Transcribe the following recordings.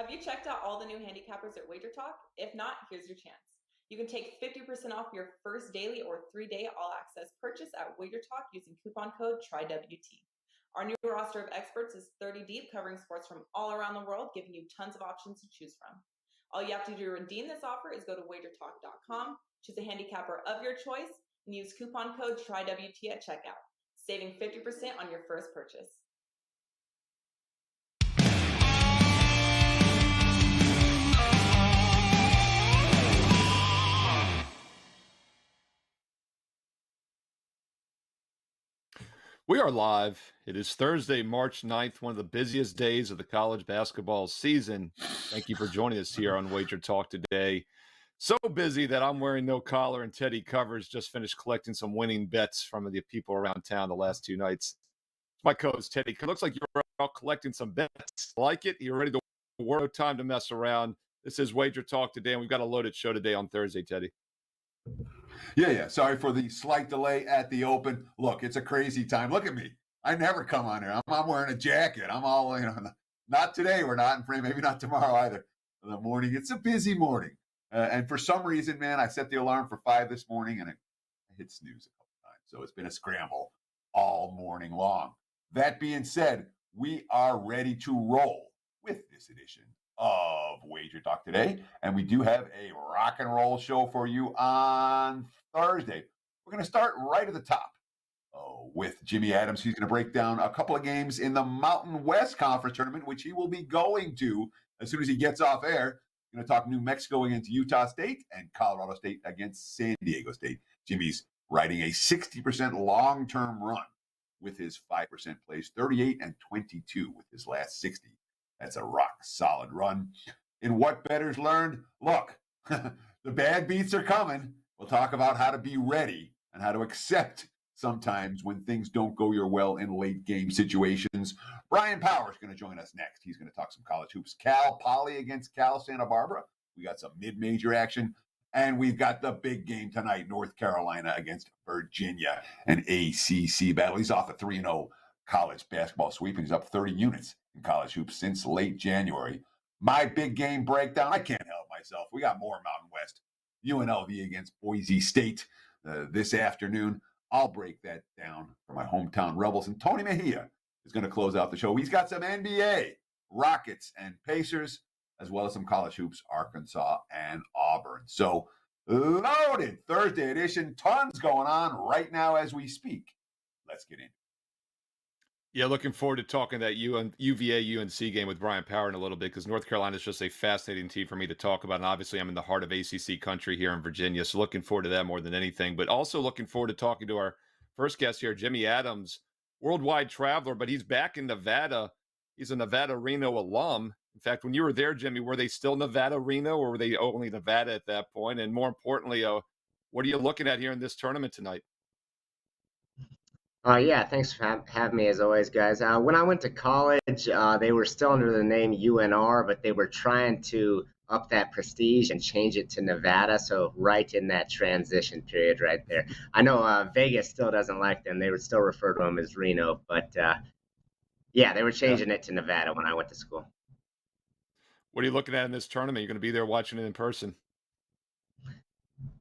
Have you checked out all the new handicappers at WagerTalk? If not, here's your chance. You can take 50% off your first daily or 3-day all-access purchase at WagerTalk using coupon code TRYWT. Our new roster of experts is 30 deep, covering sports from all around the world, giving you tons of options to choose from. All you have to do to redeem this offer is go to WagerTalk.com, choose a handicapper of your choice, and use coupon code TRYWT at checkout, saving 50% on your first purchase. We are live. It is Thursday, March 9th, one of the busiest days of the college basketball season. Thank you for joining us here on WagerTalk Today. So busy that I'm wearing no collar and Teddy covers. Just finished collecting some winning bets from the people around town the last 2 nights. My co-host, Teddy. It looks like you're out collecting some bets. Like it? You're ready to work. No time to mess around. This is WagerTalk Today, and we've got a loaded show today on Thursday, Teddy. Yeah. Sorry for the slight delay at the open. Look, it's a crazy time. Look at me. I never come on here. I'm wearing a jacket. I'm all, not today. We're not in frame. Maybe not tomorrow either. In the morning, it's a busy morning. And for some reason, man, I set the alarm for 5 this morning and I hit snooze a couple times. So it's been a scramble all morning long. That being said, we are ready to roll with this edition of WagerTalk Today, and we do have a rock and roll show for you on Thursday. We're going to start right at the top with Jimmy Adams. He's going to break down a couple of games in the Mountain West Conference tournament, which he will be going to as soon as he gets off air. We're going to talk New Mexico against Utah State and Colorado State against San Diego State. Jimmy's riding a 60% long-term run with his 5% plays, 38 and 22 with his last 60. That's a rock-solid run. In what bettors learned, look, the bad beats are coming. We'll talk about how to be ready and how to accept sometimes when things don't go your well in late-game situations. Bryan Power is going to join us next. He's going to talk some college hoops. Cal Poly against Cal Santa Barbara. We got some mid-major action. And we've got the big game tonight, North Carolina against Virginia, an ACC battle. He's off a 3-0 college basketball sweep, and he's up 30 units in college hoops since late January. My big game breakdown, I can't help myself. We got more Mountain West. UNLV against Boise State this afternoon. I'll break that down for my hometown Rebels. And Tony Mejia is going to close out the show. He's got some NBA, Rockets, and Pacers, as well as some college hoops, Arkansas and Auburn. So loaded Thursday edition. Tons going on right now as we speak. Let's get in. Yeah, looking forward to talking that UVA-UNC game with Bryan Power in a little bit, because North Carolina is just a fascinating team for me to talk about. And obviously, I'm in the heart of ACC country here in Virginia, so looking forward to that more than anything. But also looking forward to talking to our first guest here, Jimmy Adams, worldwide traveler, but he's back in Nevada. He's a Nevada-Reno alum. In fact, when you were there, Jimmy, were they still Nevada-Reno, or were they only Nevada at that point? And more importantly, what are you looking at here in this tournament tonight? Yeah, thanks for having me as always, guys. When I went to college, they were still under the name UNR, but they were trying to up that prestige and change it to Nevada. So right in that transition period right there. I know Vegas still doesn't like them. They would still refer to them as Reno, but yeah, they were changing it to Nevada when I went to school. What are you looking at in this tournament? You're going to be there watching it in person.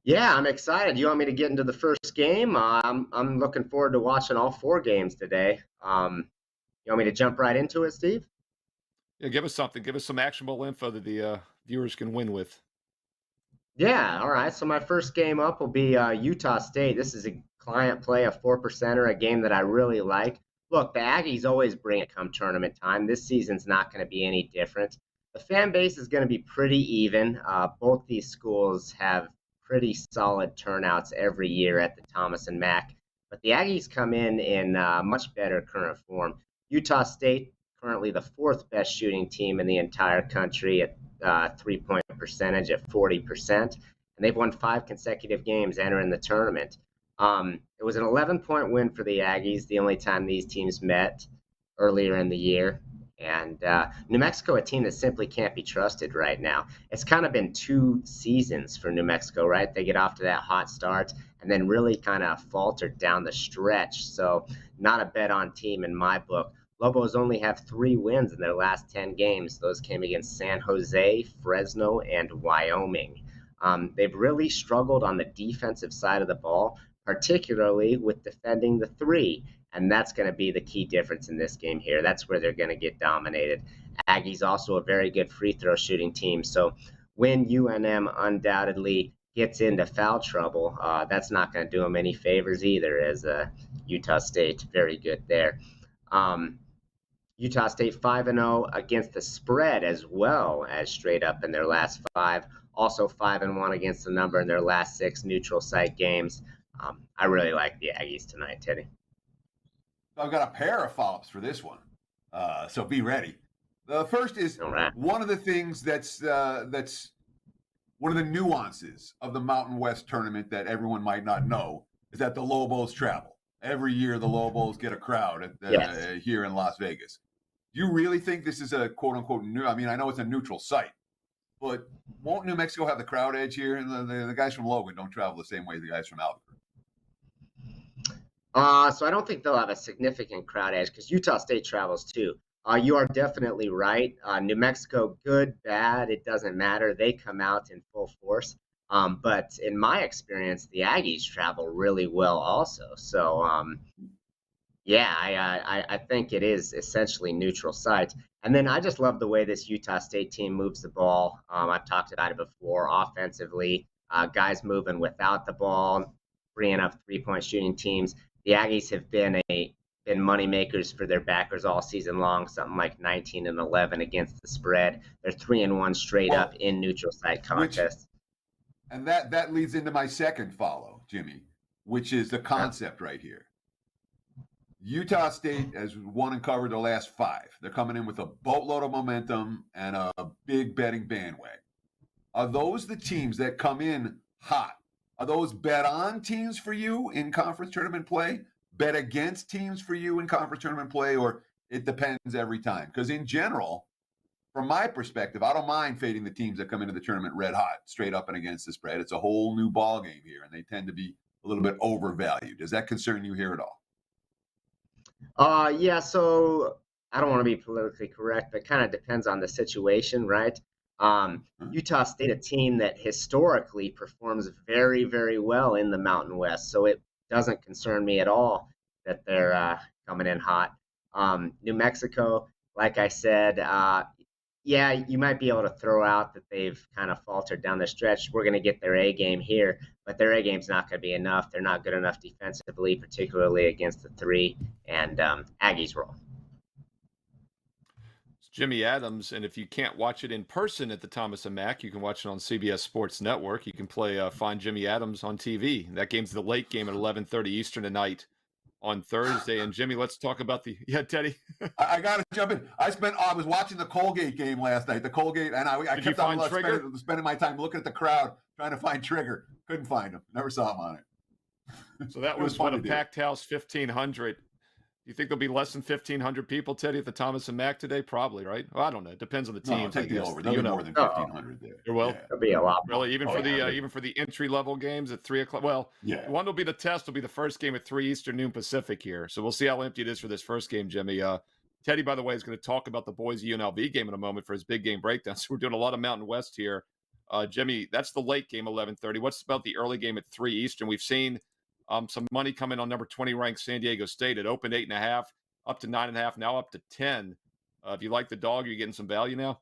Yeah, I'm excited. You want me to get into the first game? I'm looking forward to watching all 4 games today. You want me to jump right into it, Steve? Yeah, give us something. Give us some actionable info that the viewers can win with. Yeah, all right. So my first game up will be Utah State. This is a client play, a 4%er, a game that I really like. Look, the Aggies always bring it come tournament time. This season's not going to be any different. The fan base is going to be pretty even. Both these schools have pretty solid turnouts every year at the Thomas and Mack. But the Aggies come in much better current form. Utah State, currently the 4th best shooting team in the entire country at 3-point percentage at 40%. And they've won 5 consecutive games entering the tournament. It was an 11-point win for the Aggies, the only time these teams met earlier in the year. And New Mexico, a team that simply can't be trusted right now. It's kind of been 2 seasons for New Mexico, right? They get off to that hot start and then really kind of faltered down the stretch. So not a bet on team in my book. Lobos only have 3 wins in their last 10 games. Those came against San Jose, Fresno, and Wyoming. They've really struggled on the defensive side of the ball, particularly with defending the 3. And that's going to be the key difference in this game here. That's where they're going to get dominated. Aggies also a very good free throw shooting team. So when UNM undoubtedly gets into foul trouble, that's not going to do them any favors either, as Utah State very good there. Utah State 5-0 against the spread as well as straight up in their last 5. Also 5-1 against the number in their last 6 neutral site games. I really like the Aggies tonight, Teddy. I've got a pair of follow-ups for this one, so be ready. The first is one of the things that's one of the nuances of the Mountain West tournament that everyone might not know is that the Lobos travel. Every year the Lobos get a crowd here in Las Vegas. Do you really think this is a quote-unquote new – I mean, I know it's a neutral site, but won't New Mexico have the crowd edge here? And the guys from Logan don't travel the same way as the guys from Albuquerque. So I don't think they'll have a significant crowd edge because Utah State travels too. You are definitely right. New Mexico, good, bad, it doesn't matter. They come out in full force. But in my experience, the Aggies travel really well also. So, I think it is essentially neutral site. And then I just love the way this Utah State team moves the ball. I've talked about it before. Offensively, guys moving without the ball, freeing up 3-point shooting teams. The Aggies have been money makers for their backers all season long, something like 19-11 against the spread. They're 3-1 straight up in neutral site contests. And that leads into my second follow, Jimmy, which is the concept right here. Utah State has won and covered the last 5. They're coming in with a boatload of momentum and a big betting bandwagon. Are those the teams that come in hot? Are those bet on teams for you in conference tournament play? Bet against teams for you in conference tournament play? Or it depends every time? Because in general, from my perspective, I don't mind fading the teams that come into the tournament red hot, straight up and against the spread. It's a whole new ball game here, and they tend to be a little bit overvalued. Does that concern you here at all? So I don't want to be politically correct, but it kind of depends on the situation, right? Utah State, a team that historically performs very, very well in the Mountain West, so it doesn't concern me at all that they're coming in hot. New Mexico, like I said, you might be able to throw out that they've kind of faltered down the stretch. We're going to get their A game here, but their A game's not going to be enough. They're not good enough defensively, particularly against the 3, and Aggies roll. Jimmy Adams, and if you can't watch it in person at the Thomas and Mack, you can watch it on CBS Sports Network. You can find Jimmy Adams on TV. That game's the late game at 11:30 Eastern tonight on Thursday. And Jimmy, let's talk about Teddy. I got to jump in. I was watching the Colgate game last night. The Colgate, and I kept on spending my time looking at the crowd trying to find Trigger. Couldn't find him. Never saw him on it. So that was a packed house, 1,500. You think there'll be less than 1,500 people, Teddy, at the Thomas and Mack today? Probably, right? Well, I don't know. It depends on the team. No, take the over. There'll be more than 1,500 there. There will. Yeah. There'll be a lot. Really, even for the entry level games at 3:00. Well, one will be the test. Will be the first game at 3 Eastern, noon Pacific here. So we'll see how empty it is for this first game, Jimmy. Teddy, by the way, is going to talk about the Boise UNLV game in a moment for his big game breakdown. So we're doing a lot of Mountain West here. Jimmy, that's the late game, 11:30. What's about the early game at 3 Eastern? We've seen some money come in on number 20 ranked San Diego State. It opened 8.5. Up to 9.5, now up to 10. If you like the dog, you're getting some value now?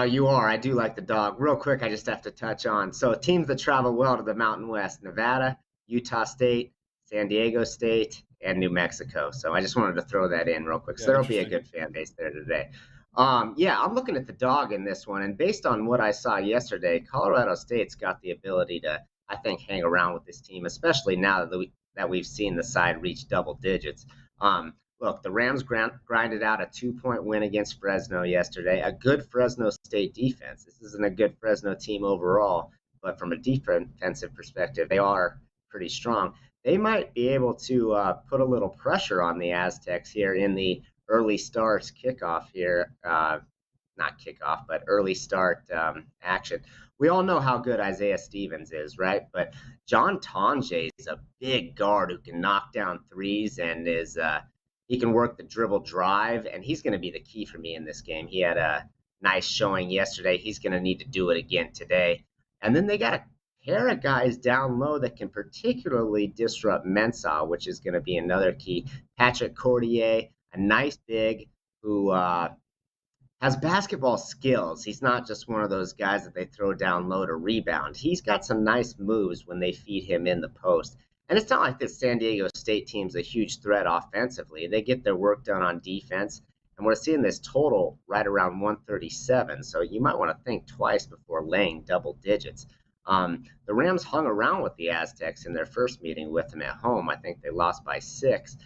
You are. I do like the dog. Real quick, I just have to touch on. So teams that travel well to the Mountain West, Nevada, Utah State, San Diego State, and New Mexico. So I just wanted to throw that in real quick. So there'll be a good fan base there today. I'm looking at the dog in this one. And based on what I saw yesterday, Colorado State's got the ability to, I think, hang around with this team, especially now that we've seen the side reach double digits. Look, the Rams grinded out a 2-point win against Fresno yesterday. A good Fresno State defense. This isn't a good Fresno team overall, but from a defensive perspective, they are pretty strong. They might be able to put a little pressure on the Aztecs here in the early start kickoff here. Not kickoff, but early start action. We all know how good Isaiah Stevens is, right? But John Tonje is a big guard who can knock down threes and is He can work the dribble drive, and he's going to be the key for me in this game. He had a nice showing yesterday. He's going to need to do it again today. And then they got a pair of guys down low that can particularly disrupt Mensah, which is going to be another key. Patrick Courtier, a nice big who has basketball skills. He's not just one of those guys that they throw down low to rebound. He's got some nice moves when they feed him in the post. And it's not like this San Diego State team's a huge threat offensively. They get their work done on defense. And we're seeing this total right around 137. So you might want to think twice before laying double digits. The Rams hung around with the Aztecs in their first meeting with them at home. I think they lost by 6.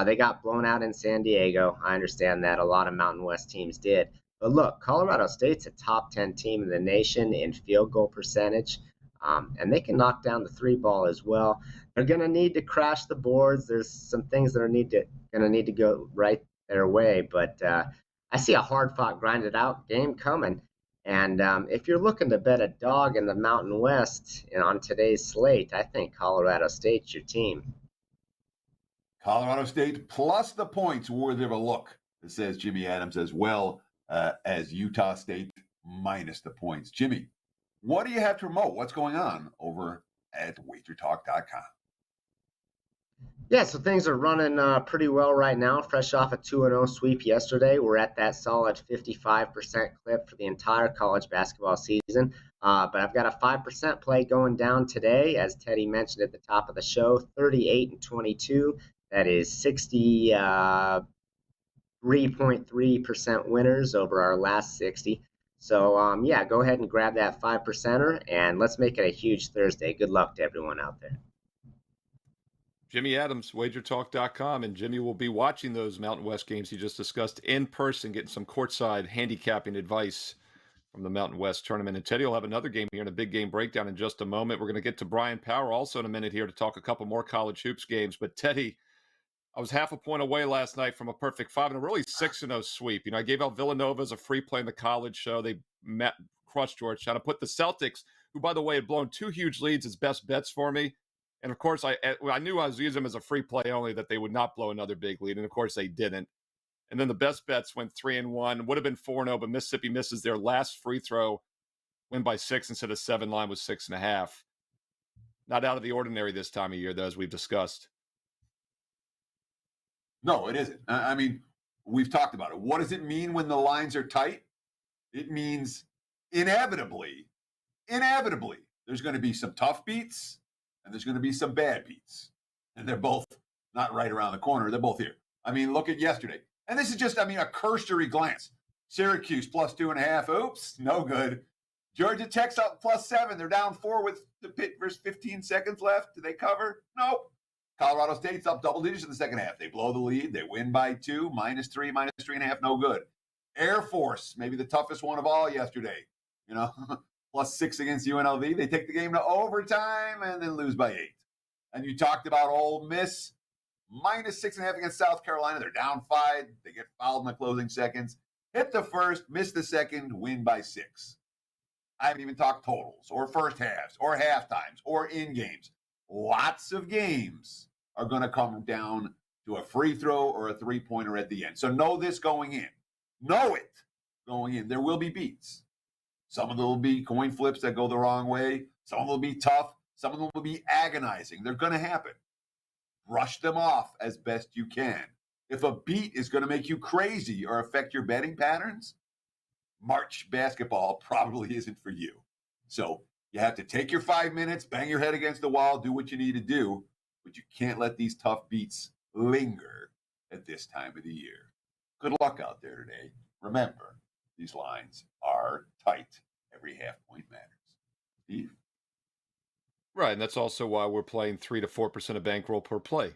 They got blown out in San Diego. I understand that a lot of Mountain West teams did. But look, Colorado State's a top 10 team in the nation in field goal percentage, and they can knock down the 3 ball as well. They're going to need to crash the boards. There's some things that are going to need to go right their way, but I see a hard-fought, grinded-out game coming. And if you're looking to bet a dog in the Mountain West on today's slate, I think Colorado State's your team. Colorado State plus the points worthy of a look, it says Jimmy Adams, as well as Utah State minus the points. Jimmy, what do you have to promote? What's going on over at WagerTalk.com? Yeah, so things are running pretty well right now. Fresh off a 2-0 sweep yesterday, we're at that solid 55% clip for the entire college basketball season. But I've got a 5% play going down today, as Teddy mentioned at the top of the show, 38-22. That is 63.3% winners over our last 60. So, yeah, go ahead and grab that 5%er, and let's make it a huge Thursday. Good luck to everyone out there. Jimmy Adams, WagerTalk.com, and Jimmy will be watching those Mountain West games he just discussed in person, getting some courtside handicapping advice from the Mountain West tournament. And Teddy will have another game here in a big game breakdown in just a moment. We're going to get to Bryan Power also in a minute here to talk a couple more college hoops games. But Teddy, I was half a point away last night from a perfect 5 and a really 6-0 sweep. You know, I gave out Villanova as a free play in the college show. They crushed Georgetown. I put the Celtics, who, by the way, had blown 2 huge leads, as best bets for me. And, of course, I knew I was using them as a free play only, that they would not blow another big lead. And, of course, they didn't. And then the best bets went 3-1. Would have been 4-0, but Mississippi misses their last free throw. Win by 6 instead of 7. Line was 6.5. Not out of the ordinary this time of year, though, as we've discussed. No, it isn't. I mean, we've talked about it. What does it mean when the lines are tight? It means inevitably, there's going to be some tough beats and there's going to be some bad beats. And they're both not right around the corner. They're both here. I mean, look at yesterday. And this is just, a cursory glance. Syracuse plus 2.5. Oops, no good. Georgia Tech's up plus 7. They're down 4 with the pit versus 15 seconds left. Do they cover? Nope. Colorado State's up double digits in the second half. They blow the lead. They win by 2, -3, -3.5, no good. Air Force, maybe the toughest one of all yesterday. Plus 6 against UNLV. They take the game to overtime and then lose by 8. And you talked about Ole Miss, -6.5 against South Carolina. They're down 5. They get fouled in the closing seconds. Hit the first, miss the second, win by 6. I haven't even talked totals or first halves or half times or in games. Lots of games are going to come down to a free throw or a three-pointer at the end. So know this going in. Know it going in. There will be beats. Some of them will be coin flips that go the wrong way. Some of them will be tough. Some of them will be agonizing. They're going to happen. Brush them off as best you can. If a beat is going to make you crazy or affect your betting patterns, March basketball probably isn't for you. So you have to take your 5 minutes, bang your head against the wall, do what you need to do, but you can't let these tough beats linger at this time of the year. Good luck out there today. Remember, these lines are tight. Every half point matters. Steve? Right, and that's also why we're playing 3 to 4% of bankroll per play,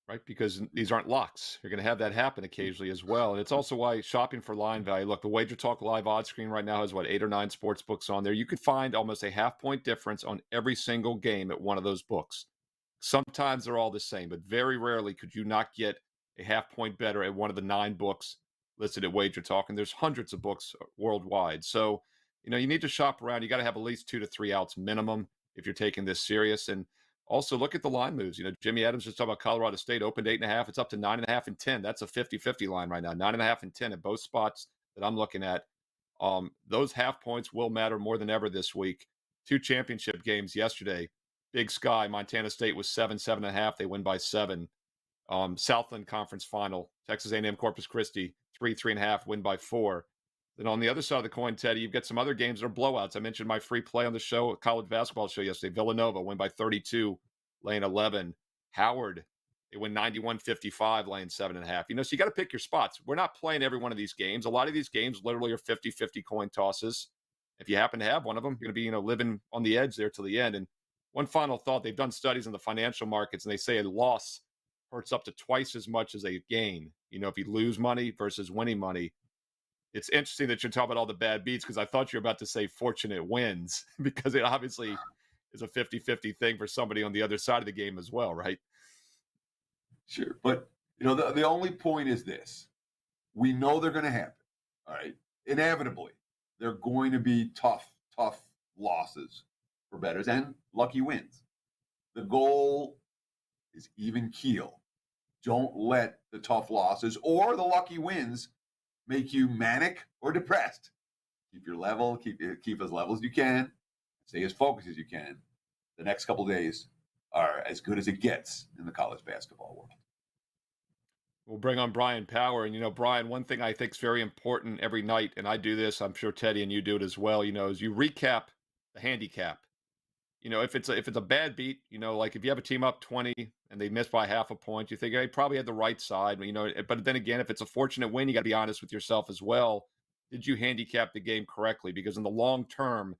right? Because these aren't locks. You're going to have that happen occasionally as well. And it's also why shopping for line value. Look, the WagerTalk live odds screen right now has, 8 or 9 sports books on there. You could find almost a half-point difference on every single game at one of those books. Sometimes they're all the same, but very rarely could you not get a half-point better at one of the 9 books listed at WagerTalk. And there's hundreds of books worldwide. So, you need to shop around. You got to have at least 2 to 3 outs minimum if you're taking this serious. And Also, look at the line moves. Jimmy Adams just talked about Colorado State opened 8.5. It's up to 9.5 and 10. That's a 50-50 line right now. 9.5 and 10 at both spots that I'm looking at. Those half points will matter more than ever this week. 2 championship games yesterday. Big Sky, Montana State was 7.5. They win by 7. Southland Conference Final, Texas A&M Corpus Christi, 3.5, win by 4. Then on the other side of the coin, Teddy, you've got some other games that are blowouts. I mentioned my free play on the show, college basketball show yesterday. Villanova win by 32, laying 11. Howard, they win 91-55, laying 7.5. So you got to pick your spots. We're not playing every one of these games. A lot of these games literally are 50-50 coin tosses. If you happen to have one of them, you're going to be, living on the edge there till the end. And one final thought, they've done studies in the financial markets, and they say a loss hurts up to twice as much as a gain. If you lose money versus winning money. It's interesting that you're talking about all the bad beats, because I thought you were about to say fortunate wins, because it obviously is a 50-50 thing for somebody on the other side of the game as well, right? Sure. But, the only point is this. We know they're going to happen, all right? Inevitably, they're going to be tough losses for bettors and lucky wins. The goal is even keel. Don't let the tough losses or the lucky wins make you manic or depressed. Keep your level, keep as level as you can, stay as focused as you can. The next couple of days are as good as it gets in the college basketball world. We'll bring on Bryan Power. And, Bryan, one thing I think is very important every night, and I do this, I'm sure Teddy and you do it as well, is you recap the handicap. If it's a bad beat, like if you have a team up 20 and they miss by half a point, you think they probably had the right side. But then again, if it's a fortunate win, you got to be honest with yourself as well. Did you handicap the game correctly? Because in the long term,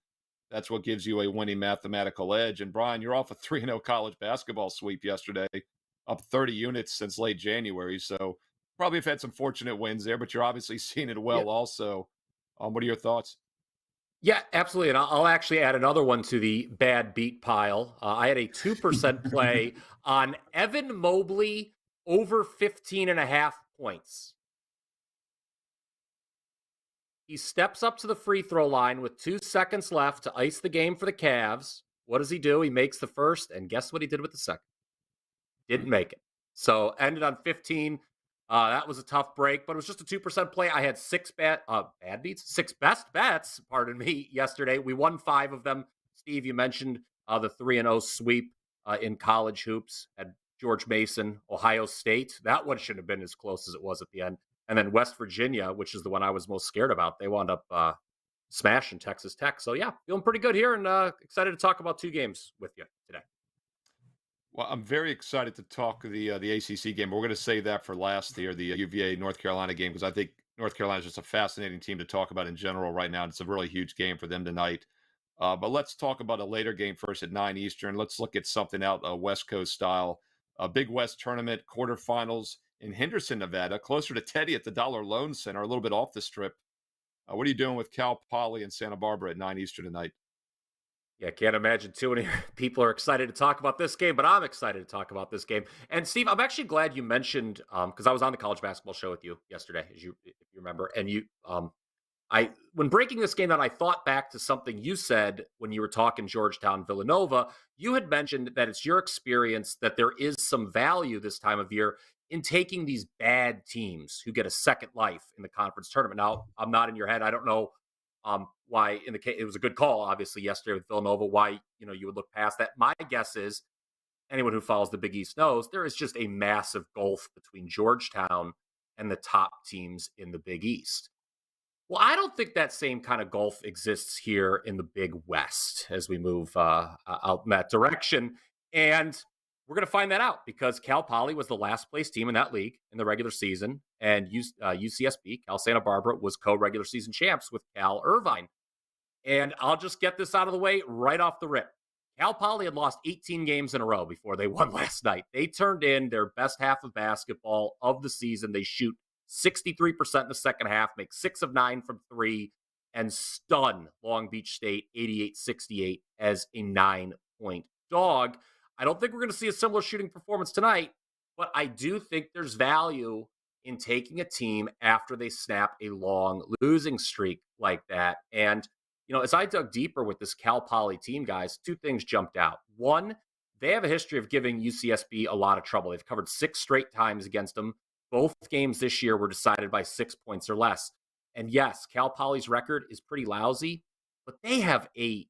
that's what gives you a winning mathematical edge. And Bryan, you're off a 3-0 college basketball sweep yesterday, up 30 units since late January. So probably have had some fortunate wins there, but you're obviously seeing it well also. What are your thoughts? Yeah, absolutely. And I'll actually add another one to the bad beat pile. I had a 2% play on Evan Mobley over 15.5 points. He steps up to the free throw line with 2 seconds left to ice the game for the Cavs. What does he do? He makes the first, and guess what he did with the second? Didn't make it. So ended on 15. That was a tough break, but it was just a 2% play. I had 6 bad beats, 6 best bets, yesterday. We won 5 of them. Steve, you mentioned the 3-0 sweep in college hoops at George Mason, Ohio State. That one shouldn't have been as close as it was at the end. And then West Virginia, which is the one I was most scared about, they wound up smashing Texas Tech. So, yeah, feeling pretty good here and excited to talk about 2 games with you today. Well, I'm very excited to talk the ACC game, but we're going to save that for last here, the UVA North Carolina game, because I think North Carolina is just a fascinating team to talk about in general right now. It's a really huge game for them tonight. But let's talk about a later game first at 9 Eastern. Let's look at something out West Coast style. A Big West tournament, quarterfinals in Henderson, Nevada, closer to Teddy at the Dollar Loan Center, a little bit off the strip. What are you doing with Cal Poly and Santa Barbara at 9 Eastern tonight? Yeah, can't imagine too many people are excited to talk about this game, but I'm excited to talk about this game. And Steve, I'm actually glad you mentioned, because I was on the college basketball show with you yesterday, if you remember, and when breaking this game down, I thought back to something you said when you were talking Georgetown Villanova. You had mentioned that it's your experience that there is some value this time of year in taking these bad teams who get a second life in the conference tournament. Now, I'm not in your head. I don't know why in the case it was a good call, obviously, yesterday with Villanova, why you would look past that. My guess is anyone who follows the Big East knows there is just a massive gulf between Georgetown and the top teams in the Big East. Well, I don't think that same kind of gulf exists here in the Big West as we move out in that direction. And we're going to find that out because Cal Poly was the last place team in that league in the regular season. And UCSB, Cal Santa Barbara, was co-regular season champs with Cal Irvine. And I'll just get this out of the way right off the rip. Cal Poly had lost 18 games in a row before they won last night. They turned in their best half of basketball of the season. They shoot 63% in the second half, make 6 of 9 from 3, and stun Long Beach State 88-68 as a 9-point dog. I don't think we're going to see a similar shooting performance tonight, but I do think there's value in taking a team after they snap a long losing streak like that. And, as I dug deeper with this Cal Poly team, guys, 2 things jumped out. One, they have a history of giving UCSB a lot of trouble. They've covered 6 straight times against them. Both games this year were decided by 6 points or less. And yes, Cal Poly's record is pretty lousy, but they have a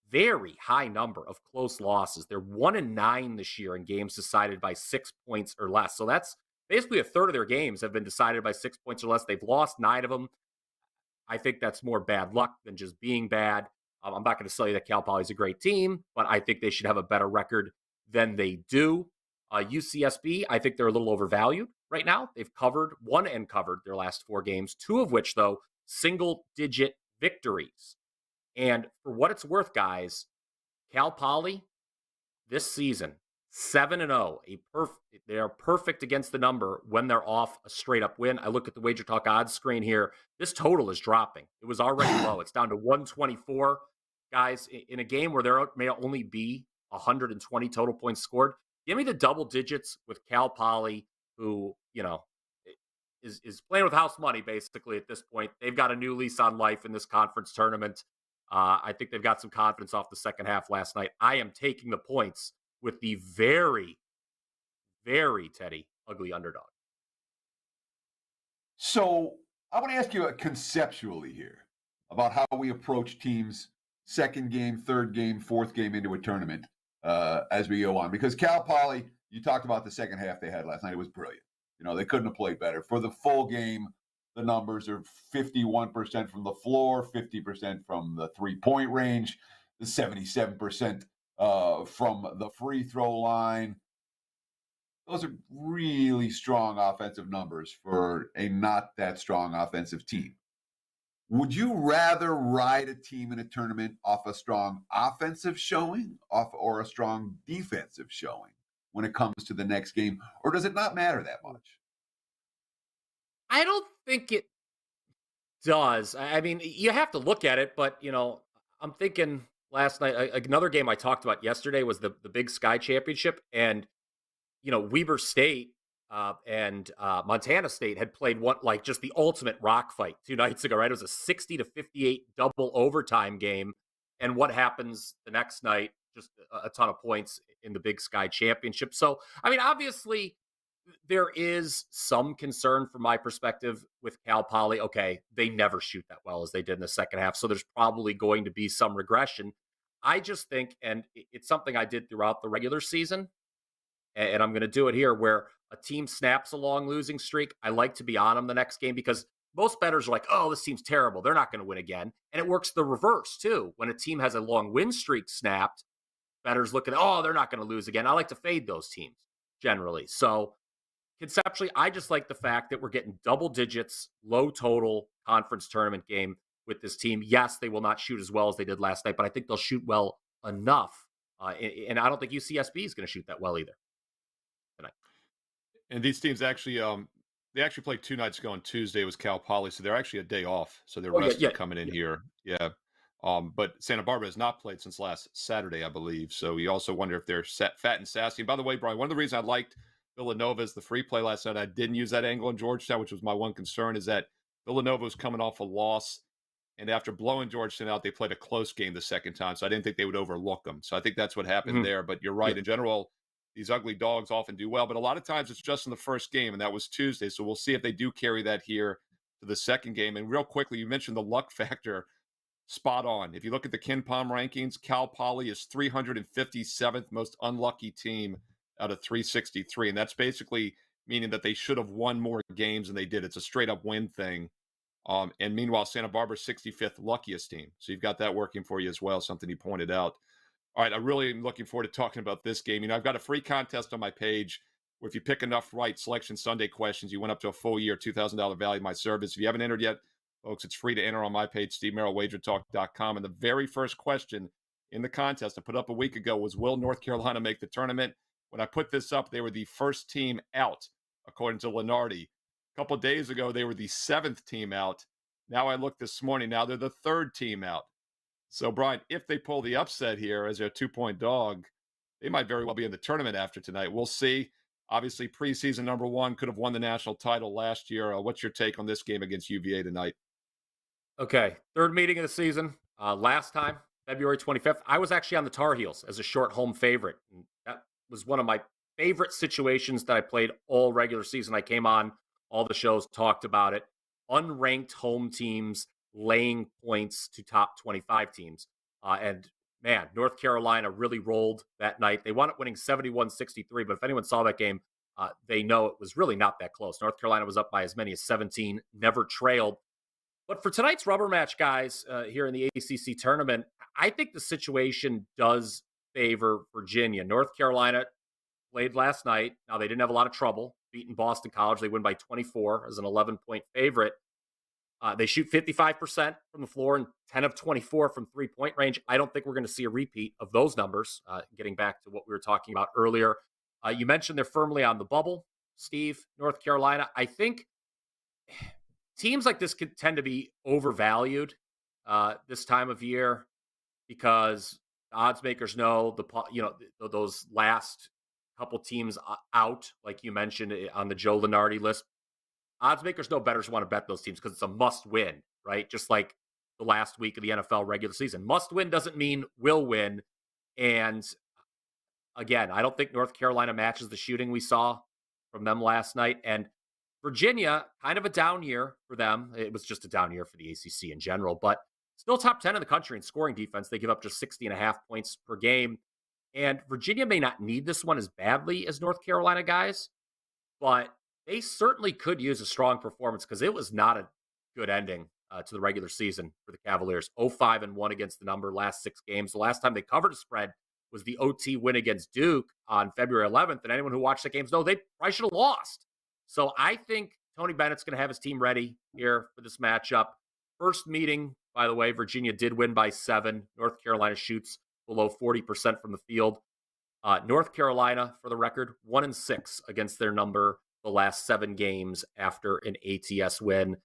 very high number of close losses. They're 1-9 this year in games decided by 6 points or less. So that's basically a third of their games have been decided by 6 points or less. They've lost 9 of them. I think that's more bad luck than just being bad. I'm not going to tell you that Cal Poly is a great team, but I think they should have a better record than they do. UCSB, I think they're a little overvalued right now. They've won and covered their last 4 games, 2 of which, though, single-digit victories. And for what it's worth, guys, Cal Poly this season, 7-0. They are perfect against the number when they're off a straight-up win. I look at the WagerTalk odds screen here. This total is dropping. It was already low. It's down to 124. Guys, in a game where there may only be 120 total points scored, give me the double digits with Cal Poly, who, is playing with house money, basically, at this point. They've got a new lease on life in this conference tournament. I think they've got some confidence off the second half last night. I am taking the points with the very, very, Teddy, ugly underdog. So I want to ask you conceptually here about how we approach teams second game, third game, fourth game into a tournament as we go on. Because Cal Poly, you talked about the second half they had last night. It was brilliant. They couldn't have played better. For the full game, the numbers are 51% from the floor, 50% from the three-point range, the 77% from the free throw line. Those are really strong offensive numbers for a not that strong offensive team. Would you rather ride a team in a tournament off a strong offensive showing or a strong defensive showing when it comes to the next game? Or does it not matter that much? I don't think it does. I mean, you have to look at it, but, I'm thinking last night, another game I talked about yesterday was the Big Sky Championship. And, Weber State and Montana State had played just the ultimate rock fight 2 nights ago, right? It was a 60-58 double overtime game. And what happens the next night? Just a ton of points in the Big Sky Championship. So, I mean, obviously, there is some concern from my perspective with Cal Poly. Okay, they never shoot that well as they did in the second half, so there's probably going to be some regression. I just think, and it's something I did throughout the regular season, and I'm going to do it here, where a team snaps a long losing streak, I like to be on them the next game because most bettors are like, oh, this team's terrible. They're not going to win again. And it works the reverse, too. When a team has a long win streak snapped, bettors look at, oh, they're not going to lose again. I like to fade those teams generally. So, conceptually, I just like the fact that we're getting double digits, low total conference tournament game with this team. Yes, they will not shoot as well as they did last night, but I think they'll shoot well enough. And I don't think UCSB is going to shoot that well either tonight. And these teams actually, they actually played 2 nights ago on Tuesday. It was Cal Poly, so they're actually a day off. So they're rested coming in here. Yeah. But Santa Barbara has not played since last Saturday, I believe. So you also wonder if they're fat and sassy. And by the way, Brian, one of the reasons I liked Villanova as the free play last night, I didn't use that angle in Georgetown, which was my one concern, is that Villanova was coming off a loss. And after blowing Georgetown out, they played a close game the second time. So I didn't think they would overlook them. So I think that's what happened there. But you're right. In general, these ugly dogs often do well. But a lot of times it's just in the first game, and that was Tuesday. So we'll see if they do carry that here to the second game. And real quickly, you mentioned the luck factor. Spot on. If you look at the KenPom rankings, Cal Poly is 357th most unlucky team out of 363. And that's basically meaning that they should have won more games than they did. It's a straight up win thing. And meanwhile, Santa Barbara's 65th luckiest team. So you've got that working for you as well, something you pointed out. All right, I really am looking forward to talking about this game. I've got a free contest on my page where if you pick enough right Selection Sunday questions, you went up to a full year, $2,000 value of my service. If you haven't entered yet, folks, it's free to enter on my page, SteveMerrill, WagerTalk.com. And the very first question in the contest I put up a week ago was, will North Carolina make the tournament? When I put this up, they were the first team out, according to Lenardi. A couple of days ago, they were the 7th team out. Now I looked this morning. Now they're the 3rd team out. So, Brian, if they pull the upset here as their 2-point dog, they might very well be in the tournament after tonight. We'll see. Obviously, preseason number 1, could have won the national title last year. What's your take on this game against UVA tonight? Okay, 3rd meeting of the season. Last time February 25th, I was actually on the Tar Heels as a short home favorite. And that was one of my favorite situations that I played all regular season. I came on all the shows, talked about it. Unranked home teams laying points to top 25 teams. And man, North Carolina really rolled that night. They wound up winning 71-63, but if anyone saw that game, they know it was really not that close. North Carolina was up by as many as 17, never trailed. But for tonight's rubber match, guys, here in the ACC tournament, I think the situation does favor Virginia. North Carolina played last night. Now, they didn't have a lot of trouble beating Boston College. They win by 24 as an 11-point favorite. They shoot 55% from the floor and 10 of 24 from three-point range. I don't think we're going to see a repeat of those numbers, getting back to what we were talking about earlier. You mentioned they're firmly on the bubble, Steve, North Carolina. I think teams like this could tend to be overvalued this time of year because the odds makers know those last couple teams out, like you mentioned on the Joe Lunardi list. Odds makers know bettors want to bet those teams because it's a must win, right? Just like the last week of the NFL regular season. Must win doesn't mean will win. And again, I don't think North Carolina matches the shooting we saw from them last night. And Virginia, kind of a down year for them. It was just a down year for the ACC in general, but still top 10 in the country in scoring defense. They give up just 60.5 points per game. And Virginia may not need this one as badly as North Carolina guys, but they certainly could use a strong performance because it was not a good ending to the regular season for the Cavaliers. 0-5-1 against the number last 6 games. The last time they covered a spread was the OT win against Duke on February 11th. And anyone who watched the games know they probably should have lost. So I think Tony Bennett's going to have his team ready here for this matchup. First meeting, by the way, Virginia did win by 7. North Carolina shoots below 40% from the field. North Carolina, for the record, 1-6 against their number the last 7 games after an ATS win.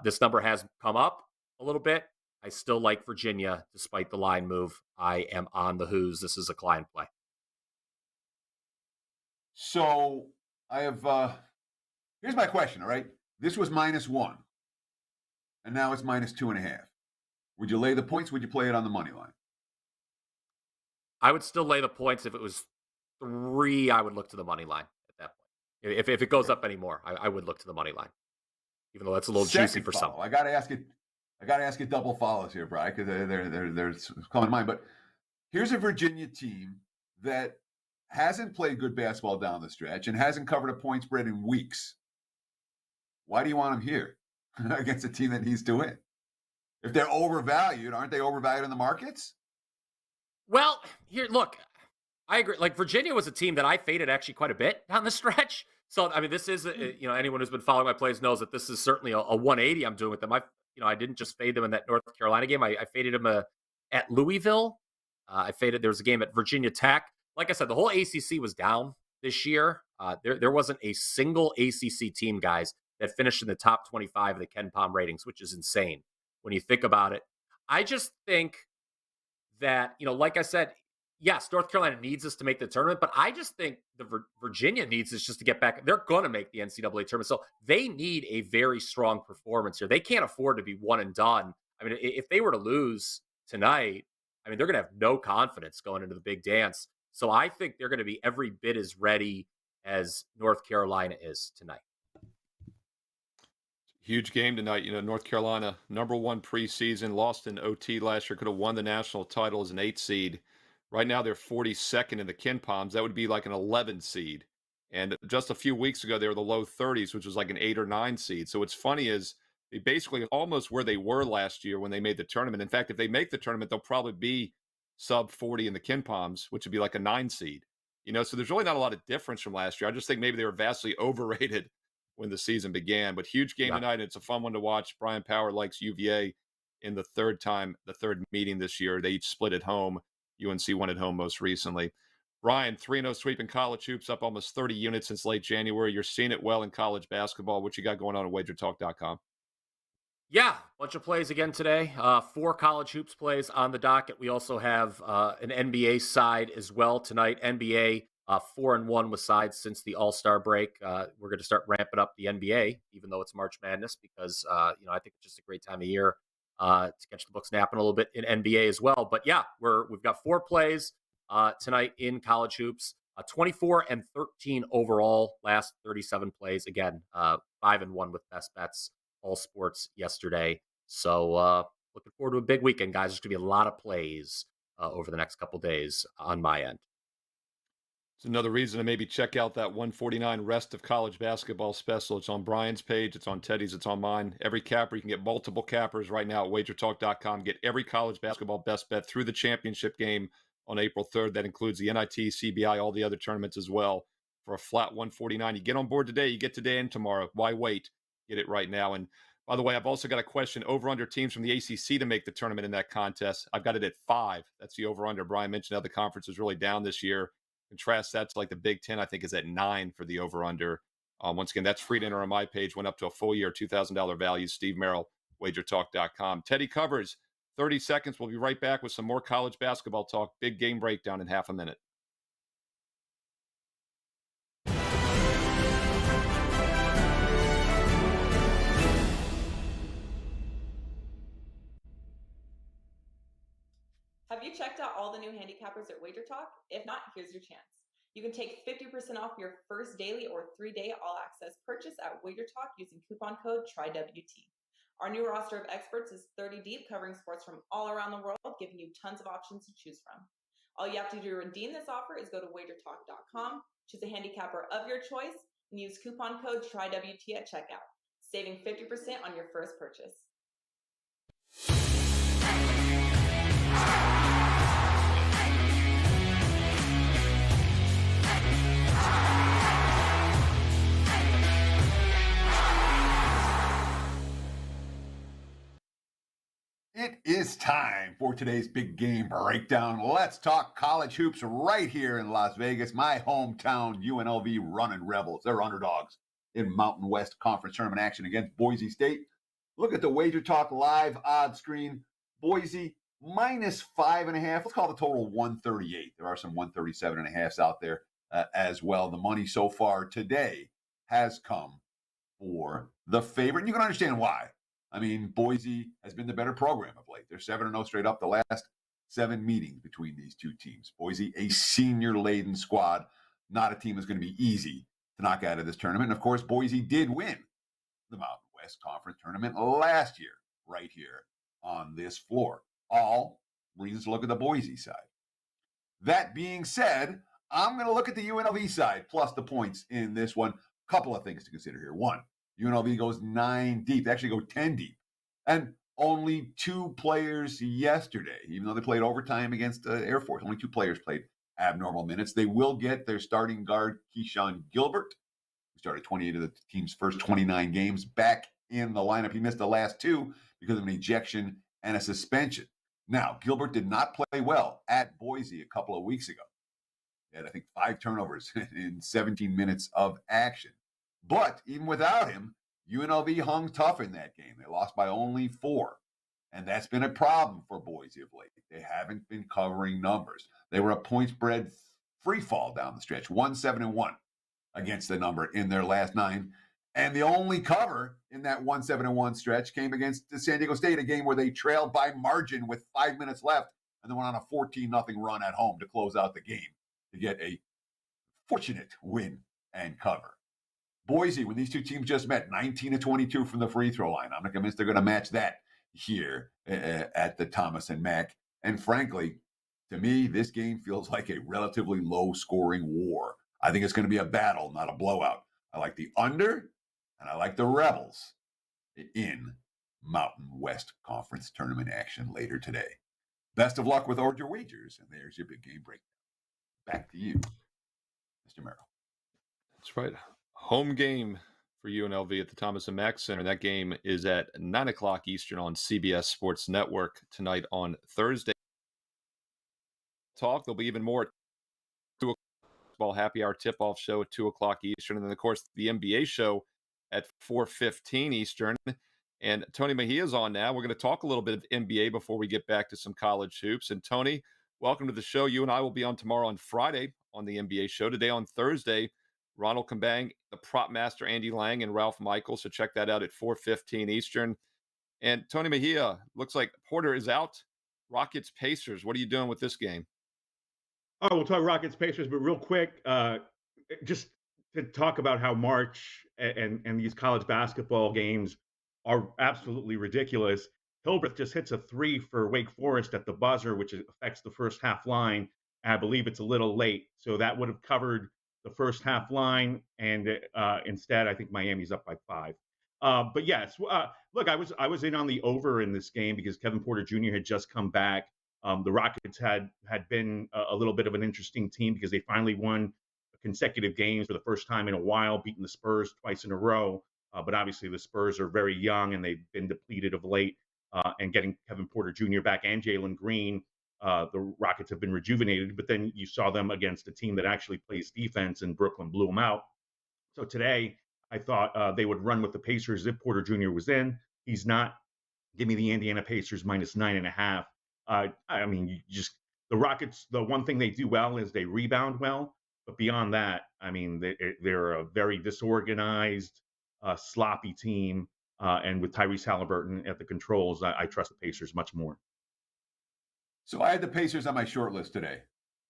This number has come up a little bit. I still like Virginia despite the line move. I am on the Who's. This is a client play. So I have, here's my question, all right? This was -1, and now it's -2.5. Would you lay the points? Would you play it on the money line? I would still lay the points. If it was 3, I would look to the money line at that point. If it goes up anymore, I would look to the money line, even though that's a little juicy for some. I got to ask you double follows here, Brian, because they're coming to mind. But here's a Virginia team that hasn't played good basketball down the stretch and hasn't covered a point spread in weeks. Why do you want them here against a team that needs to win? If they're overvalued, aren't they overvalued in the markets? Well, here, look, I agree. Like, Virginia was a team that I faded actually quite a bit down the stretch. So, I mean, this is, anyone who's been following my plays knows that this is certainly a 180 I'm doing with them. I didn't just fade them in that North Carolina game. I faded them at Louisville. There was a game at Virginia Tech. Like I said, the whole ACC was down this year. There wasn't a single ACC team, guys, that finished in the top 25 of the Ken Pom ratings, which is insane when you think about it. I just think that, like I said, yes, North Carolina needs us to make the tournament, but I just think the Virginia needs us just to get back. They're going to make the NCAA tournament, so they need a very strong performance here. They can't afford to be one and done. I mean, if they were to lose tonight, I mean, they're going to have no confidence going into the big dance. So I think they're going to be every bit as ready as North Carolina is tonight. Huge game tonight. North Carolina, number 1 preseason, lost in OT last year, could have won the national title as an 8 seed. Right now, they're 42nd in the Ken Poms. That would be like an 11 seed. And just a few weeks ago, they were the low 30s, which was like an 8 or 9 seed. So what's funny is they basically almost where they were last year when they made the tournament. In fact, if they make the tournament, they'll probably be sub 40 in the Ken Poms, which would be like a 9 seed. So there's really not a lot of difference from last year. I just think maybe they were vastly overrated when the season began. But huge game tonight. And it's a fun one to watch. Bryan Power likes UVA in the third meeting this year. They each split at home. UNC won at home most recently. Brian, 3-0 sweep in college hoops, up almost 30 units since late January. You're seeing it well in college basketball. What you got going on at WagerTalk.com? Yeah, bunch of plays again today. 4 college hoops plays on the docket. We also have an NBA side as well tonight. NBA 4-1 with sides since the All-Star break. We're going to start ramping up the NBA, even though it's March Madness, because I think it's just a great time of year to catch the books napping a little bit in NBA as well. But yeah, we've got 4 plays tonight in college hoops. 24 and 13 overall, last 37 plays. Again, 5-1 with best bets, all sports yesterday. So looking forward to a big weekend, guys. There's going to be a lot of plays over the next couple days on my end. It's another reason to maybe check out that 149 rest of college basketball special. It's on Brian's page. It's on Teddy's. It's on mine. Every capper, you can get multiple cappers right now at WagerTalk.com. Get every college basketball best bet through the championship game on April 3rd. That includes the NIT, CBI, all the other tournaments as well for a flat 149. You get on board today. You get today and tomorrow. Why wait? Get it right now. And by the way, I've also got a question over-under teams from the ACC to make the tournament in that contest. I've got it at 5. That's the over-under. Brian mentioned how the conference is really down this year. Contrast that to like the Big Ten, I think is at 9 for the over-under. Once again, that's free to enter on my page. Went up to a full year, $2,000 value. Steve Merrill, WagerTalk.com. Teddy covers 30 seconds. We'll be right back with some more college basketball talk. Big game breakdown in half a minute. Have you checked out all the new handicappers at WagerTalk? If not, here's your chance. You can take 50% off your first daily or 3-day all-access purchase at WagerTalk using coupon code TRYWT. Our new roster of experts is 30 deep, covering sports from all around the world, giving you tons of options to choose from. All you have to do to redeem this offer is go to WagerTalk.com, choose a handicapper of your choice, and use coupon code TRYWT at checkout, saving 50% on your first purchase. It is time for today's big game breakdown. Let's talk college hoops right here in Las Vegas, my hometown. UNLV running Rebels. They're underdogs in Mountain West Conference tournament action against Boise State. Look at the Wager Talk live odds screen. Boise minus 5.5. Let's call the total 138. There are some 137.5s out there as well. The money so far today has come for the favorite. And you can understand why. I mean, Boise has been the better program of late. They're 7-0 straight up the last 7 meetings between these two teams. Boise, a senior-laden squad, not a team that's going to be easy to knock out of this tournament. And, of course, Boise did win the Mountain West Conference tournament last year right here on this floor. All reasons to look at the Boise side. That being said, I'm going to look at the UNLV side plus the points in this one. Couple of things to consider here. One, UNLV goes 9 deep. They actually go 10 deep. And only 2 players yesterday, even though they played overtime against Air Force, only 2 players played abnormal minutes. They will get their starting guard, Keyshawn Gilbert, who started 28 of the team's first 29 games, back in the lineup. He missed the last 2 because of an ejection and a suspension. Now, Gilbert did not play well at Boise a couple of weeks ago. He had, I think, 5 turnovers in 17 minutes of action. But even without him, UNLV hung tough in that game. They lost by only 4. And that's been a problem for Boise of late. They haven't been covering numbers. They were a point spread free fall down the stretch, 1-7-1 against the number in their last 9. And the only cover in that 1-7-1 stretch came against San Diego State, a game where they trailed by margin with 5 minutes left and then went on a 14-0 run at home to close out the game to get a fortunate win and cover. Boise, when these two teams just met, 19-22 from the free throw line. I'm not convinced they're going to match that here at the Thomas and Mack. And frankly, to me, this game feels like a relatively low-scoring war. I think it's going to be a battle, not a blowout. I like the under, and I like the Rebels in Mountain West Conference tournament action later today. Best of luck with all your wagers, and there's your big game breakdown. Back to you, Mr. Merrill. That's right. Home game for UNLV at the Thomas and Mack Center. That game is at 9 o'clock Eastern on CBS Sports Network tonight on Thursday. There'll be even more at 2 o'clock. Happy Hour tip-off show at 2 o'clock Eastern. And then, of course, the NBA show at 4:15 Eastern. And Tony Mejia is on now. We're going to talk a little bit of NBA before we get back to some college hoops. And Tony, welcome to the show. You and I will be on tomorrow on Friday on the NBA show. Today on Thursday, Ronald Kambang, the prop master Andy Lang, and Ralph Michaels. So check that out at 4:15 Eastern. And Tony Mejia, looks like Porter is out. Rockets Pacers. What are you doing with this game? Oh, we'll talk Rockets Pacers, but real quick, just to talk about how March and these college basketball games are absolutely ridiculous. Hildreth just hits a three for Wake Forest at the buzzer, which affects the first half line. I believe it's a little late, so that would have covered the first half line, and instead, I think Miami's up by 5. But yes, look, I was in on the over in this game because Kevin Porter Jr. had just come back. The Rockets had been a little bit of an interesting team because they finally won consecutive games for the first time in a while, beating the Spurs twice in a row. But obviously, the Spurs are very young and they've been depleted of late. And getting Kevin Porter Jr. back and Jalen Green, the Rockets have been rejuvenated. But then you saw them against a team that actually plays defense, and Brooklyn blew them out. So today, I thought they would run with the Pacers if Porter Jr. was in. He's not. Give me the Indiana Pacers minus 9.5. I mean, the Rockets, the one thing they do well is they rebound well. But beyond that, I mean, they're a very disorganized, sloppy team. And with Tyrese Halliburton at the controls, I trust the Pacers much more. So I had the Pacers on my short list today.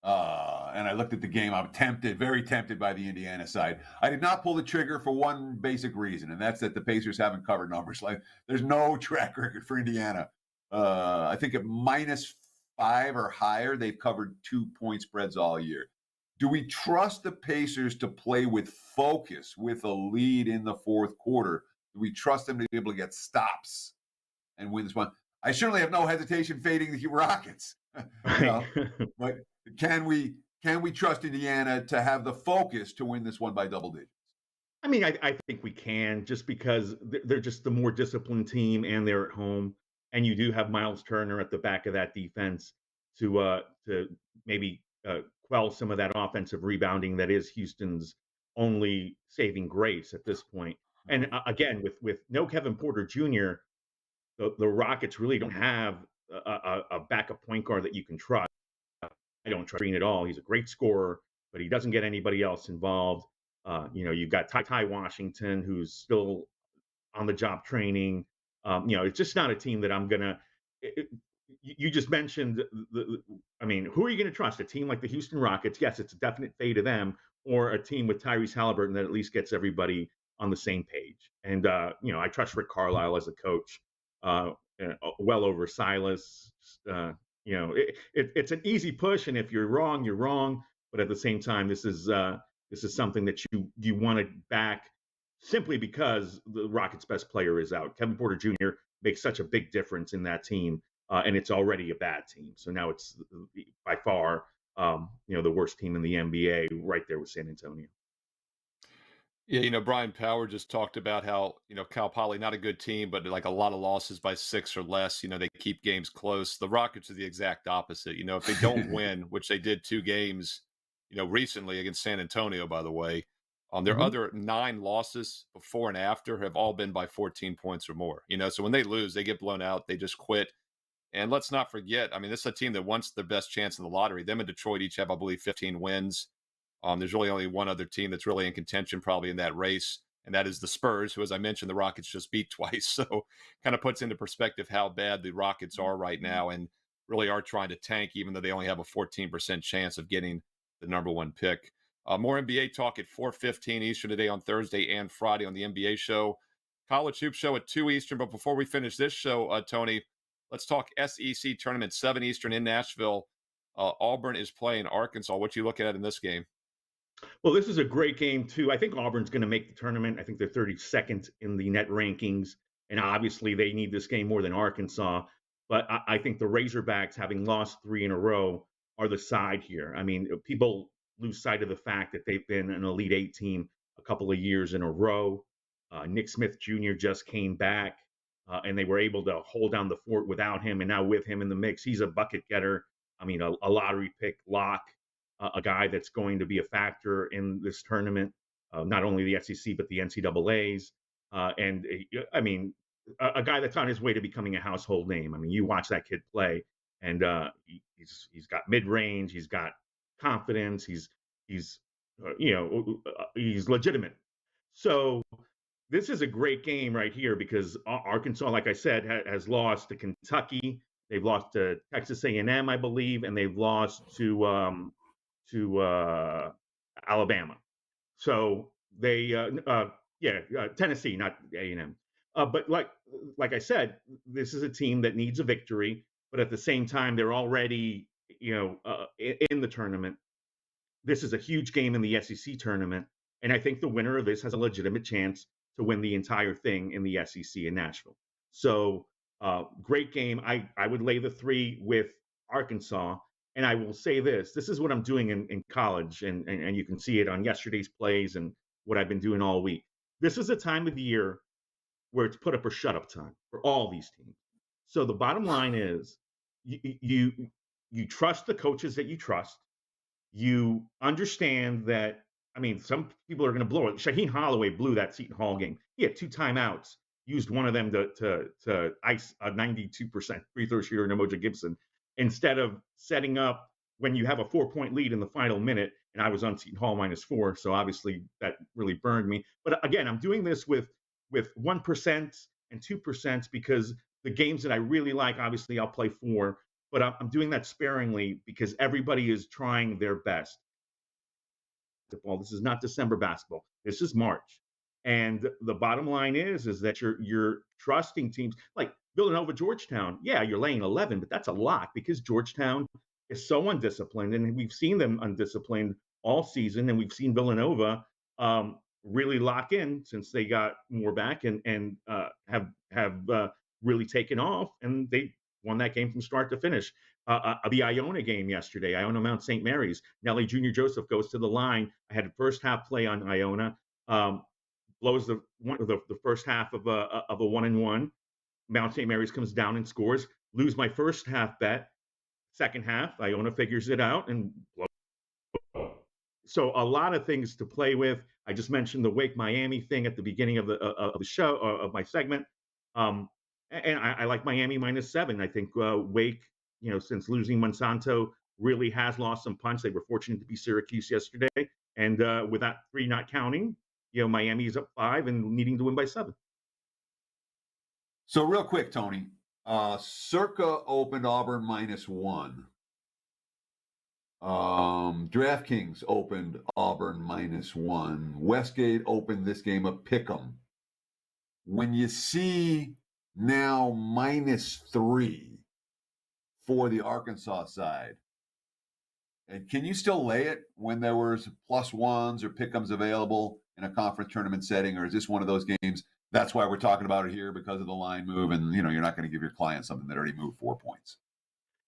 And I looked at the game. I'm tempted, very tempted by the Indiana side. I did not pull the trigger for one basic reason, and that's that the Pacers haven't covered numbers. Like, there's no track record for Indiana. I think at -5 or higher, they've covered 2-point spreads all year. Do we trust the Pacers to play with focus with a lead in the fourth quarter? Do we trust them to be able to get stops and win this one? I certainly have no hesitation fading the Rockets. But can we trust Indiana to have the focus to win this one by double digits? I mean, I think we can, just because they're just the more disciplined team and they're at home. And you do have Miles Turner at the back of that defense to maybe quell some of that offensive rebounding that is Houston's only saving grace at this point. And again, with no Kevin Porter Jr., the Rockets really don't have a backup point guard that you can trust. I don't trust Green at all. He's a great scorer, but he doesn't get anybody else involved. You've got Ty Washington, who's still on the job training. It's just not a team that I'm gonna. You just mentioned I mean, who are you going to trust? A team like the Houston Rockets? Yes, it's a definite fade to them, or a team with Tyrese Halliburton that at least gets everybody on the same page. And I trust Rick Carlisle as a coach, well over Silas. It's an easy push, and if you're wrong, you're wrong. But at the same time, this is something that you want to back simply because the Rockets' best player is out. Kevin Porter Jr. makes such a big difference in that team, and it's already a bad team. So now it's by far the worst team in the NBA, right there with San Antonio. Yeah, Bryan Power just talked about how, Cal Poly, not a good team, but like a lot of losses by 6 or less. They keep games close. The Rockets are the exact opposite. If they don't win, which they did 2 games, recently against San Antonio, by the way, their other 9 losses before and after have all been by 14 points or more. So when they lose, they get blown out. They just quit. And let's not forget, I mean, this is a team that wants their best chance in the lottery. Them and Detroit each have, I believe, 15 wins. There's really only one other team that's really in contention probably in that race, and that is the Spurs, who, as I mentioned, the Rockets just beat twice. So kind of puts into perspective how bad the Rockets are right now and really are trying to tank, even though they only have a 14% chance of getting the number 1 pick. More NBA talk at 4:15 Eastern today on Thursday and Friday on the NBA show. College Hoop Show at 2 Eastern. But before we finish this show, Tony, let's talk SEC Tournament, 7 Eastern in Nashville. Auburn is playing Arkansas. What you looking at in this game? Well, this is a great game, too. I think Auburn's going to make the tournament. I think they're 32nd in the net rankings. And obviously, they need this game more than Arkansas. But I think the Razorbacks, having lost 3 in a row, are the side here. I mean, people lose sight of the fact that they've been an Elite 8 team a couple of years in a row. Nick Smith Jr. just came back, and they were able to hold down the fort without him. And now with him in the mix, he's a bucket getter. I mean, a lottery pick lock. A guy that's going to be a factor in this tournament, not only the SEC, but the NCAAs. And I mean, a guy that's on his way to becoming a household name. I mean, you watch that kid play, and he's got mid-range, he's got confidence, he's legitimate. So this is a great game right here because Arkansas, like I said, has lost to Kentucky. They've lost to Texas A&M, I believe, and they've lost to Alabama. So they, Tennessee, not A&M. But like I said, this is a team that needs a victory, but at the same time, they're already in the tournament. This is a huge game in the SEC tournament, and I think the winner of this has a legitimate chance to win the entire thing in the SEC in Nashville. So great game. I would lay the 3 with Arkansas. And I will say this is what I'm doing in college, and you can see it on yesterday's plays and what I've been doing all week. This is a time of the year where it's put up or shut up time for all these teams. So the bottom line is you trust the coaches that you trust. You understand that, I mean, some people are going to blow it. Shaheen Holloway blew that Seton Hall game. He had 2 timeouts, used one of them to ice a 92% free throw shooter, Namoja Gibson, instead of setting up when you have a 4-point lead in the final minute. And I was on Seton Hall -4, so obviously that really burned me. But again, I'm doing this with 1% and 2% because the games that I really like, obviously I'll play for, but I'm doing that sparingly because everybody is trying their best. This is not December basketball. This is March. And the bottom line is that you're trusting teams like Villanova, Georgetown. Yeah, you're laying 11, but that's a lot because Georgetown is so undisciplined, and we've seen them undisciplined all season, and we've seen Villanova really lock in since they got more back and have really taken off, and they won that game from start to finish. The Iona game yesterday, Iona Mount St. Mary's. Nelly Jr. Joseph goes to the line. I had the first half play on Iona. Blows the first half of a 1-1. Mount St. Mary's comes down and scores. Lose my first half bet. Second half, Iona figures it out and blows. So a lot of things to play with. I just mentioned the Wake Miami thing at the beginning of the show of my segment, and I like Miami -7. I think Wake, since losing Monsanto, really has lost some punch. They were fortunate to beat Syracuse yesterday, and with that 3 not counting, Miami is up 5 and needing to win by 7. So real quick, Tony, Circa opened Auburn -1. DraftKings opened Auburn -1. Westgate opened this game a pick'em. When you see now -3 for the Arkansas side, and can you still lay it when there was +1s or pick'ems available in a conference tournament setting, or is this one of those games? That's why we're talking about it here because of the line move, and you're not going to give your client something that already moved 4 points.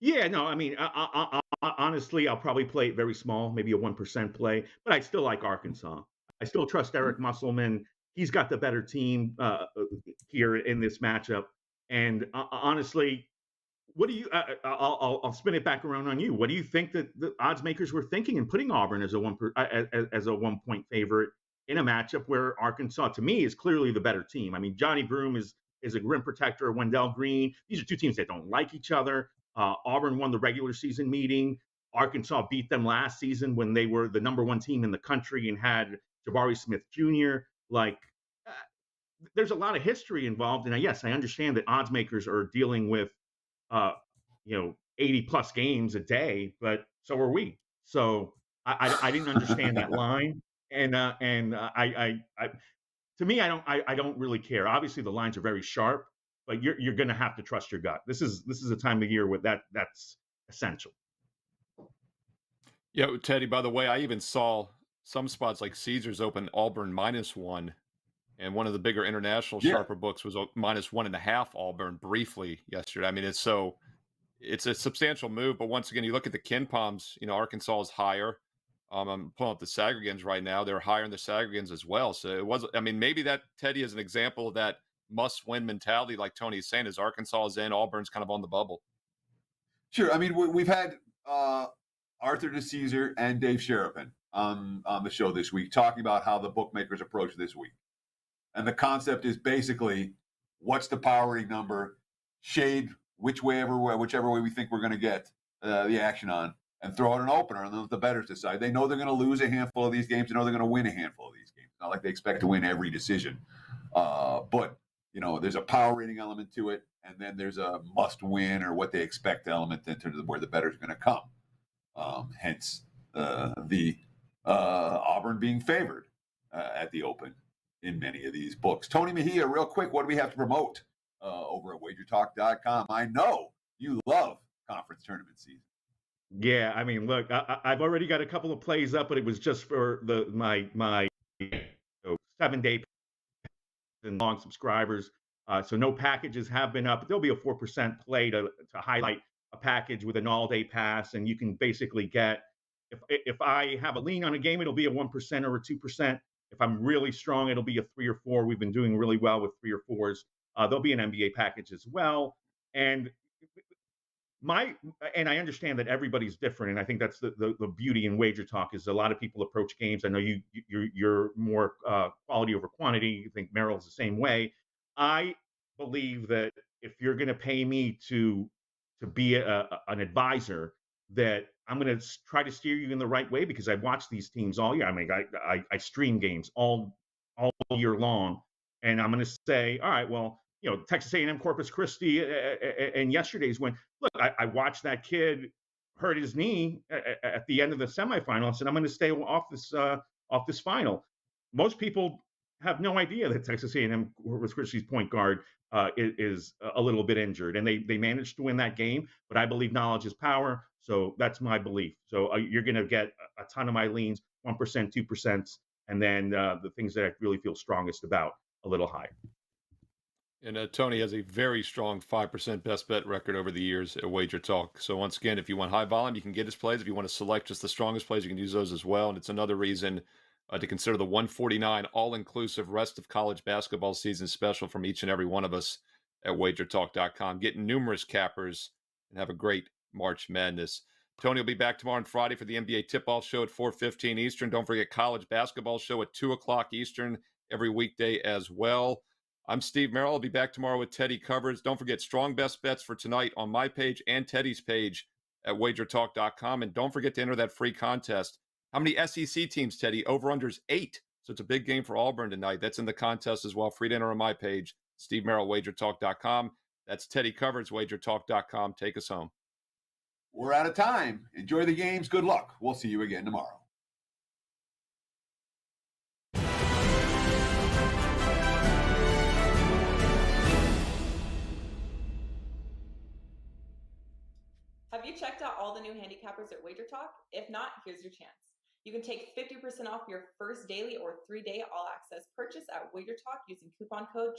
Yeah, no, I mean, honestly, I'll probably play it very small, maybe a 1% play, but I still like Arkansas. I still trust Eric Musselman. He's got the better team here in this matchup. And honestly, what do you? I'll spin it back around on you. What do you think that the odds makers were thinking in putting Auburn as a 1-point favorite in a matchup where Arkansas, to me, is clearly the better team? I mean, Johnny Broome is a rim protector. Wendell Green. These are 2 teams that don't like each other. Auburn won the regular season meeting. Arkansas beat them last season when they were the #1 team in the country and had Jabari Smith Jr. There's a lot of history involved. And yes, I understand that odds makers are dealing with 80 plus games a day, but so are we. So I didn't understand that line, and to me, I don't really care. Obviously, the lines are very sharp, but you're going to have to trust your gut. This is a time of year where that's essential. Yeah, Teddy. By the way, I even saw some spots like Caesars open Auburn -1, and one of the bigger international sharper books was -1.5 Auburn briefly yesterday. I mean, it's a substantial move, but once again, you look at the Ken Palms. Arkansas is higher. I'm pulling up the Sagrigans right now. They're higher in the Sagrigans as well. So it was. I mean, maybe that, Teddy, is an example of that must-win mentality, like Tony is saying, as Arkansas is in, Auburn's kind of on the bubble. Sure. I mean, we've had Arthur DeCesar and Dave Sherapan on the show this week talking about how the bookmakers approach this week. And the concept is basically, what's the powering number, shade whichever way we think we're going to get the action on, and throw out an opener, and then let the bettors decide. They know they're going to lose a handful of these games. They know they're going to win a handful of these games. It's not like they expect to win every decision. But there's a power rating element to it, and then there's a must win or what they expect element in terms of where the bettor's going to come. Hence the Auburn being favored at the Open in many of these books. Tony Mejia, real quick, what do we have to promote over at WagerTalk.com? I know you love conference tournament season. Yeah, I mean, look, I've already got a couple of plays up, but it was just for my 7-day and long subscribers. So no packages have been up. But there'll be a 4% play to highlight a package with an all-day pass, and you can basically get, if I have a lean on a game, it'll be a 1% or a 2%. If I'm really strong, it'll be a 3 or 4. We've been doing really well with 3 or 4s. There'll be an NBA package as well, and I understand that everybody's different, and I think that's the beauty in Wager Talk is a lot of people approach games. I know you're more quality over quantity. I think Merrill's the same way. I believe that if you're going to pay me to be an advisor, that I'm going to try to steer you in the right way because I've watched these teams all year. I mean, I stream games all year long, and I'm going to say, all right, well, Texas A&M Corpus Christi and yesterday's win. Look, I watched that kid hurt his knee at the end of the semifinal. I said, I'm going to stay off this final. Most people have no idea that Texas A&M Corpus Christi's point guard is a little bit injured, and they managed to win that game. But I believe knowledge is power, so that's my belief. So you're going to get a ton of my leans, 1%, 2%, and then the things that I really feel strongest about a little higher. And Tony has a very strong 5% best bet record over the years at Wager Talk. So once again, if you want high volume, you can get his plays. If you want to select just the strongest plays, you can use those as well. And it's another reason to consider the 149 all-inclusive rest of college basketball season special from each and every one of us at WagerTalk.com. Get numerous cappers and have a great March Madness. Tony will be back tomorrow and Friday for the NBA tip-off show at 4:15 Eastern. Don't forget college basketball show at 2 o'clock Eastern every weekday as well. I'm Steve Merrill. I'll be back tomorrow with Teddy Covers. Don't forget strong best bets for tonight on my page and Teddy's page at WagerTalk.com. And don't forget to enter that free contest. How many SEC teams, Teddy? Over-under's 8. So it's a big game for Auburn tonight. That's in the contest as well. Free to enter on my page, Steve Merrill, WagerTalk.com. That's Teddy Covers, WagerTalk.com. Take us home. We're out of time. Enjoy the games. Good luck. We'll see you again tomorrow. Have you checked out all the new handicappers at WagerTalk? If not, here's your chance. You can take 50% off your first daily or 3-day all-access purchase at WagerTalk using coupon code